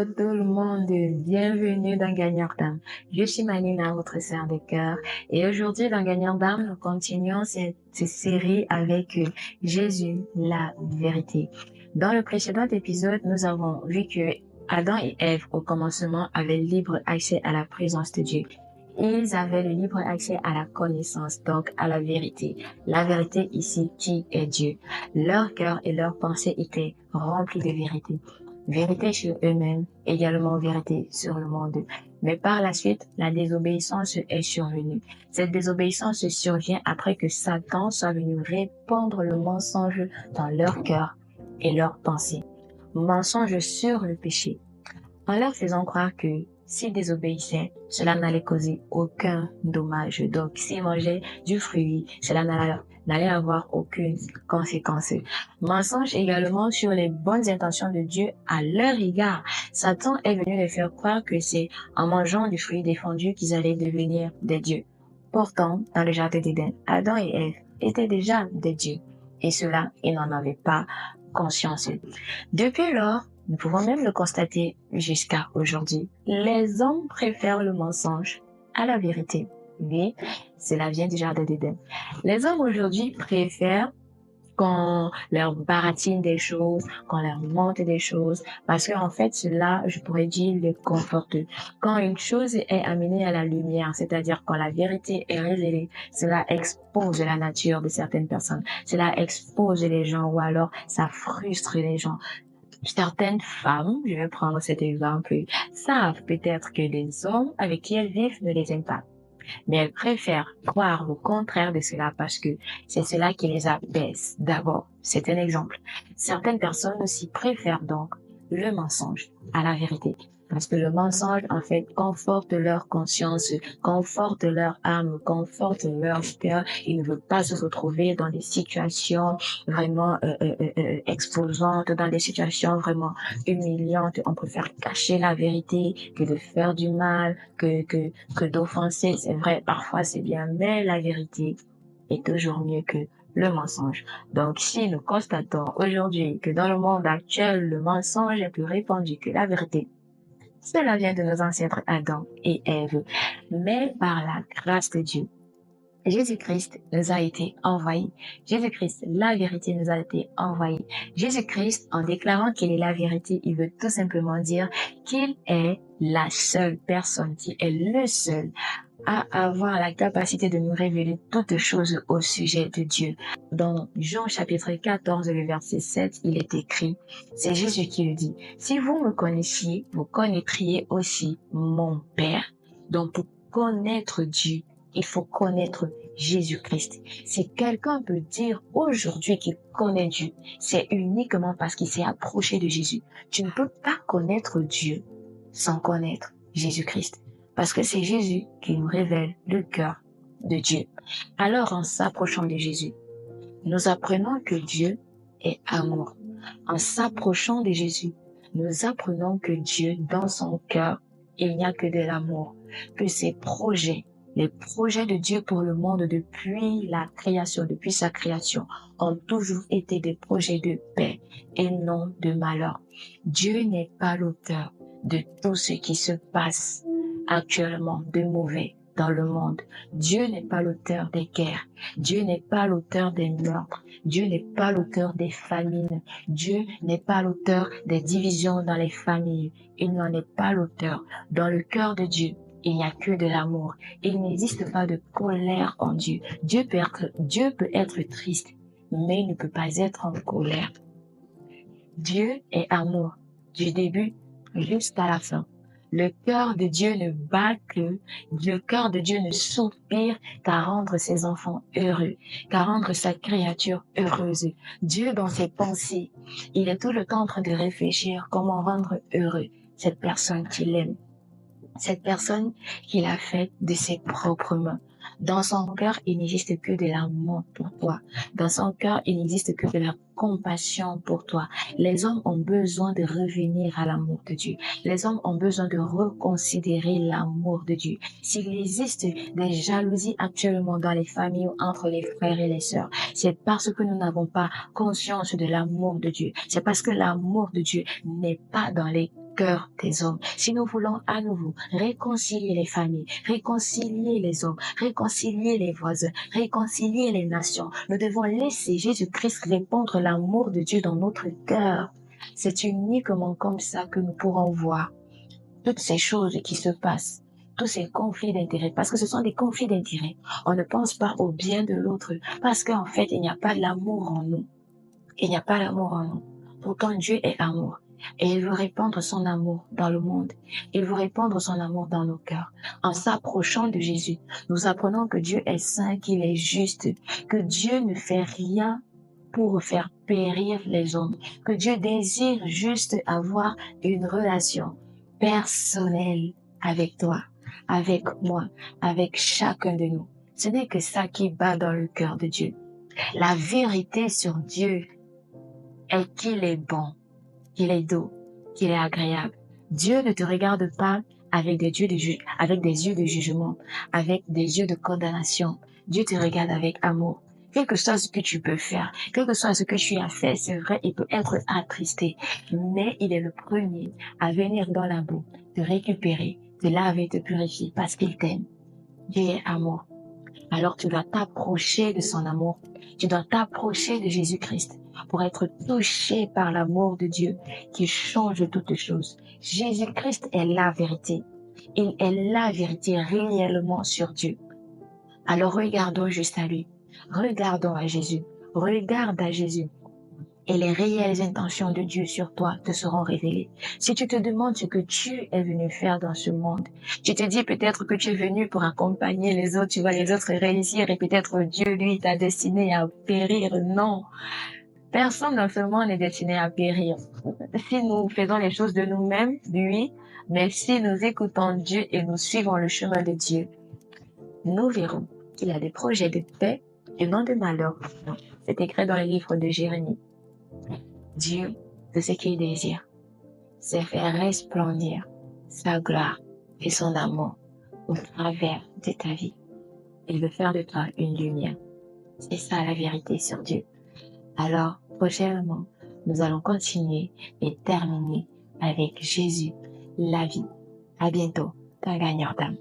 Hello tout le monde, bienvenue dans Gagnant d'âme. Je suis Manina, votre sœur de cœur, et aujourd'hui dans Gagnant d'âme, nous continuons cette série avec Jésus, la vérité. Dans le précédent épisode, nous avons vu que Adam et Ève au commencement avaient libre accès à la présence de Dieu. Ils avaient le libre accès à la connaissance, donc à la vérité. La vérité ici, qui est Dieu. Leur cœur et leurs pensées étaient remplis de vérité. Vérité sur eux-mêmes, également vérité sur le monde. Mais par la suite, la désobéissance est survenue. Cette désobéissance survient après que Satan soit venu répandre le mensonge dans leur cœur et leurs pensées. Mensonge sur le péché, en leur faisant croire que s'ils désobéissaient, cela n'allait causer aucun dommage. Donc, s'ils mangeaient du fruit, cela n'allait avoir aucune conséquence. Mensonge également sur les bonnes intentions de Dieu à leur égard. Satan est venu les faire croire que c'est en mangeant du fruit défendu qu'ils allaient devenir des dieux. Pourtant, dans le jardin d'Éden, Adam et Ève étaient déjà des dieux. Et cela, ils n'en avaient pas conscience. Depuis lors, nous pouvons même le constater jusqu'à aujourd'hui. Les hommes préfèrent le mensonge à la vérité. Oui, cela vient du jardin d'Éden. Les hommes aujourd'hui préfèrent qu'on leur baratine des choses, qu'on leur montre des choses, parce qu'en fait, cela, je pourrais dire, les conforte. Quand une chose est amenée à la lumière, c'est-à-dire quand la vérité est révélée, cela expose la nature de certaines personnes, cela expose les gens, ou alors ça frustre les gens. Certaines femmes, je vais prendre cet exemple, savent peut-être que les hommes avec qui elles vivent ne les aiment pas. Mais elles préfèrent croire le contraire de cela parce que c'est cela qui les abaisse. D'abord, c'est un exemple. Certaines personnes aussi préfèrent donc le mensonge à la vérité. Parce que le mensonge, en fait, conforte leur conscience, conforte leur âme, conforte leur cœur. Ils ne veulent pas se retrouver dans des situations vraiment exposantes, dans des situations vraiment humiliantes. On préfère cacher la vérité que de faire du mal, que d'offenser. C'est vrai, parfois c'est bien, mais la vérité est toujours mieux que le mensonge. Donc, si nous constatons aujourd'hui que dans le monde actuel, le mensonge est plus répandu que la vérité, cela vient de nos ancêtres Adam et Ève, mais par la grâce de Dieu. Jésus-Christ nous a été envoyé. Jésus-Christ, la vérité nous a été envoyée. Jésus-Christ, en déclarant qu'il est la vérité, il veut tout simplement dire qu'il est la seule personne, qui est le seul à avoir la capacité de nous révéler toutes choses au sujet de Dieu. Dans Jean chapitre 14, le verset 7, il est écrit, c'est Jésus qui le dit, si vous me connaissiez, vous connaîtriez aussi mon Père. Donc pour connaître Dieu, il faut connaître Jésus-Christ. Si quelqu'un peut dire aujourd'hui qu'il connaît Dieu, c'est uniquement parce qu'il s'est approché de Jésus. Tu ne peux pas connaître Dieu sans connaître Jésus-Christ. Parce que c'est Jésus qui nous révèle le cœur de Dieu. Alors, en s'approchant de Jésus, nous apprenons que Dieu est amour. En s'approchant de Jésus, nous apprenons que Dieu, dans son cœur, il n'y a que de l'amour, que ses projets, les projets de Dieu pour le monde depuis la création, depuis sa création, ont toujours été des projets de paix et non de malheur. Dieu n'est pas l'auteur de tout ce qui se passe actuellement de mauvais dans le monde. Dieu n'est pas l'auteur des guerres. Dieu n'est pas l'auteur des meurtres. Dieu n'est pas l'auteur des famines. Dieu n'est pas l'auteur des divisions dans les familles. Il n'en est pas l'auteur. Dans le cœur de Dieu, il n'y a que de l'amour. Il n'existe pas de colère en Dieu. Dieu peut être triste, mais il ne peut pas être en colère. Dieu est amour, du début jusqu'à la fin. Le cœur de Dieu ne bat que, le cœur de Dieu ne soupire qu'à rendre ses enfants heureux, qu'à rendre sa créature heureuse. Dieu, dans ses pensées, il est tout le temps en train de réfléchir comment rendre heureux cette personne qu'il aime, cette personne qu'il a faite de ses propres mains. Dans son cœur, il n'existe que de l'amour pour toi. Dans son cœur, il n'existe que de la compassion pour toi. Les hommes ont besoin de revenir à l'amour de Dieu. Les hommes ont besoin de reconsidérer l'amour de Dieu. S'il existe des jalousies actuellement dans les familles ou entre les frères et les sœurs, c'est parce que nous n'avons pas conscience de l'amour de Dieu. C'est parce que l'amour de Dieu n'est pas dans les cœur des hommes, si nous voulons à nouveau réconcilier les familles, réconcilier les hommes, réconcilier les voisins, réconcilier les nations, nous devons laisser Jésus-Christ répandre l'amour de Dieu dans notre cœur. C'est uniquement comme ça que nous pourrons voir toutes ces choses qui se passent, tous ces conflits d'intérêts, parce que ce sont des conflits d'intérêts. On ne pense pas au bien de l'autre, parce qu'en fait, il n'y a pas l'amour en nous. Il n'y a pas l'amour en nous. Pourtant, Dieu est amour. Et il veut répandre son amour dans le monde. Il veut répandre son amour dans nos cœurs. En s'approchant de Jésus, nous apprenons que Dieu est saint, qu'il est juste, que Dieu ne fait rien pour faire périr les hommes, que Dieu désire juste avoir une relation personnelle avec toi, avec moi, avec chacun de nous. Ce n'est que ça qui bat dans le cœur de Dieu. La vérité sur Dieu est qu'il est bon, qu'il est doux, qu'il est agréable. Dieu ne te regarde pas avec des yeux de jugement, avec des yeux de condamnation. Dieu te regarde avec amour. Quel que soit ce que tu peux faire, quel que soit ce que tu as fait, c'est vrai, il peut être attristé, mais il est le premier à venir dans la boue, te récupérer, te laver, te purifier, parce qu'il t'aime. Dieu est amour. Alors tu dois t'approcher de son amour. Tu dois t'approcher de Jésus-Christ pour être touché par l'amour de Dieu qui change toutes choses. Jésus-Christ est la vérité. Il est la vérité réellement sur Dieu. Alors regardons juste à lui. Regardons à Jésus. Regarde à Jésus. Et les réelles intentions de Dieu sur toi te seront révélées. Si tu te demandes ce que tu es venu faire dans ce monde, tu te dis peut-être que tu es venu pour accompagner les autres, tu vois les autres réussir et peut-être Dieu, lui, t'a destiné à périr. Non. Personne dans ce monde n'est destiné à périr. Si nous faisons les choses de nous-mêmes, oui, mais si nous écoutons Dieu et nous suivons le chemin de Dieu, nous verrons qu'il a des projets de paix et non de malheur. C'est écrit dans le livre de Jérémie. Dieu, de ce qu'il désire, c'est faire resplendir sa gloire et son amour au travers de ta vie. Il veut faire de toi une lumière. C'est ça la vérité sur Dieu. Alors, prochainement, nous allons continuer et terminer avec Jésus, la vie. À bientôt, un gagnant d'âme.